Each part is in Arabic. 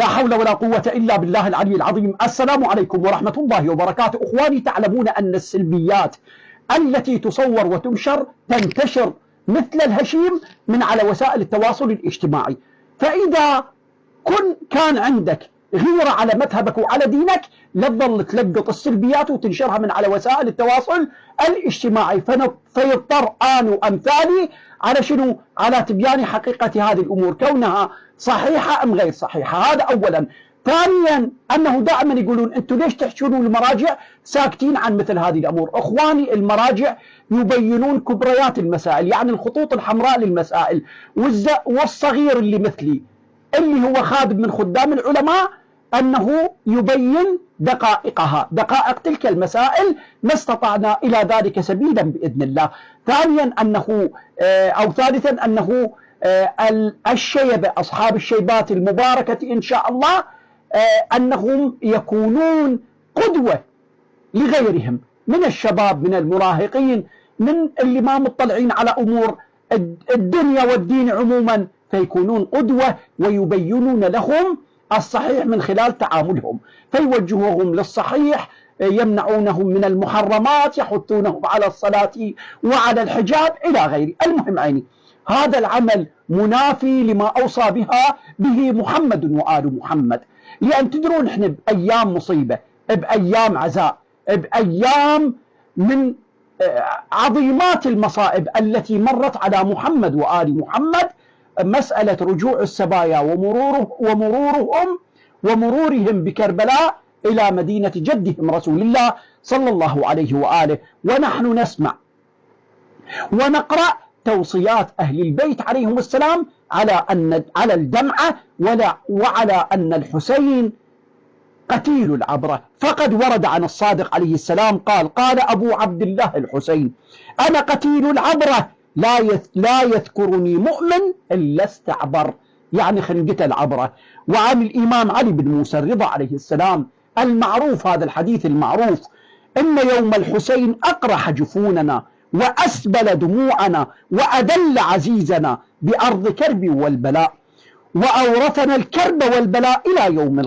لا حول ولا قوة إلا بالله العلي العظيم. السلام عليكم ورحمة الله وبركاته. إخواني، تعلمون أن السلبيات التي تصور وتنشر تنتشر مثل الهشيم من على وسائل التواصل الاجتماعي. فإذا كان عندك غيرة على مذهبك وعلى دينك، لا تظل تلقط السلبيات وتنشرها من على وسائل التواصل الاجتماعي. فيضطر أنا وأمثالي على شنو؟ على تبيان حقيقة هذه الأمور، كونها صحيحة أم غير صحيحة. هذا أولا. ثانيا، أنه دائما يقولون أنتم ليش تحشرون المراجع ساكتين عن مثل هذه الأمور؟ إخواني، المراجع يبينون كبريات المسائل، يعني الخطوط الحمراء للمسائل، والصغير اللي مثلي اللي هو خادم من خدام العلماء أنه يبين دقائقها، دقائق تلك المسائل، ما استطعنا إلى ذلك سبيلا بإذن الله. ثانيا أنه ثالثا أنه الشيبة، أصحاب الشيبات المباركة إن شاء الله، أنهم يكونون قدوة لغيرهم من الشباب، من المراهقين، من اللي ما مطلعين على أمور الدنيا والدين عموما، فيكونون قدوة ويبينون لهم الصحيح من خلال تعاملهم، فيوجهوهم للصحيح، يمنعونهم من المحرمات، يحثونهم على الصلاة وعلى الحجاب إلى غيره. المهم عيني، هذا العمل منافي لما أوصى به محمد وآل محمد. لأن تدرون احنا بأيام مصيبة، بأيام عزاء، بأيام من عظيمات المصائب التي مرت على محمد وآل محمد، مسألة رجوع السبايا ومرورهم بكربلاء إلى مدينة جدهم رسول الله صلى الله عليه وآله. ونحن نسمع ونقرأ توصيات أهل البيت عليهم السلام على الدمعة وعلى أن الحسين قتيل العبرة. فقد ورد عن الصادق عليه السلام قال أبو عبد الله الحسين: أنا قتيل العبرة، لا يذكرني مؤمن إلا استعبر، يعني خنقة العبرة. وعن الإمام علي بن موسى الرضا عليه السلام المعروف، هذا الحديث المعروف: إن يوم الحسين أقرح جفوننا وأسبل دموعنا وأذل عزيزنا بأرض كرب والبلاء، وأورثنا الكرب والبلاء إلى يوم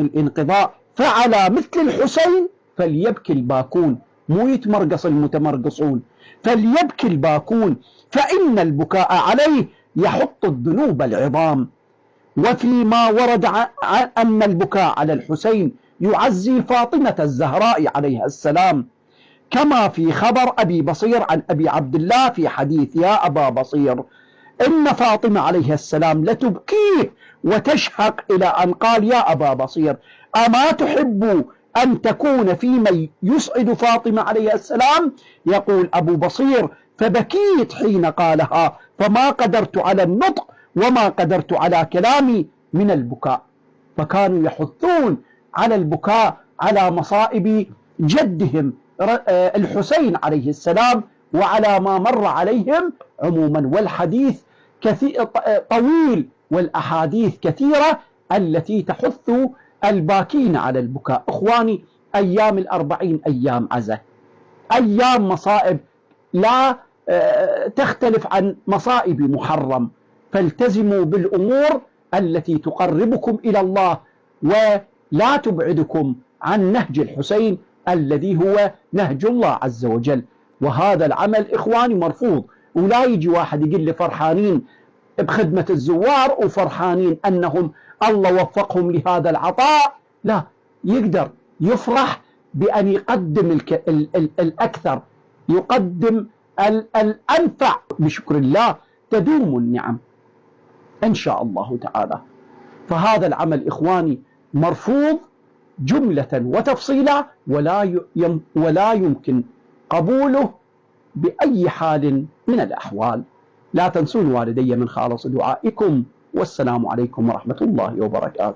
الانقضاء فعلى مثل الحسين فليبكي الباكون. مو يتمرقص المتمرقصون، فليبكي الباكون، فإن البكاء عليه يحط الذنوب العظام. وفيما ورد أن البكاء على الحسين يعزي فاطمة الزهراء عليها السلام، كما في خبر أبي بصير عن أبي عبد الله في حديث: يا أبا بصير، إن فاطمة عليها السلام لتبكيه وتشهق، إلى أن قال: يا أبا بصير، أما تحب أن تكون في من يسعد فاطمة عليها السلام؟ يقول أبو بصير: فبكيت حين قالها، فما قدرت على النطق وما قدرت على كلامي من البكاء. فكانوا يحثون على البكاء على مصائب جدهم الحسين عليه السلام وعلى ما مر عليهم عموما. والحديث طويل والأحاديث كثيرة التي تحث الباكين على البكاء. إخواني، أيام ال40 أيام عزة، أيام مصائب لا تختلف عن مصائب محرم، فالتزموا بالأمور التي تقربكم إلى الله ولا تبعدكم عن نهج الحسين الذي هو نهج الله عز وجل. وهذا العمل إخواني مرفوض. ولا يجي واحد يقول لي فرحانين بخدمة الزوار وفرحانين أنهم الله وفقهم لهذا العطاء. لا، يقدر يفرح بأن يقدم الأكثر، يقدم الأنفع. بشكر الله تدوم النعم إن شاء الله تعالى. فهذا العمل إخواني مرفوض جملة وتفصيلا، ولا يمكن قبوله بأي حال من الأحوال. لا تنسون والدي من خالص دعائكم، والسلام عليكم ورحمة الله وبركاته.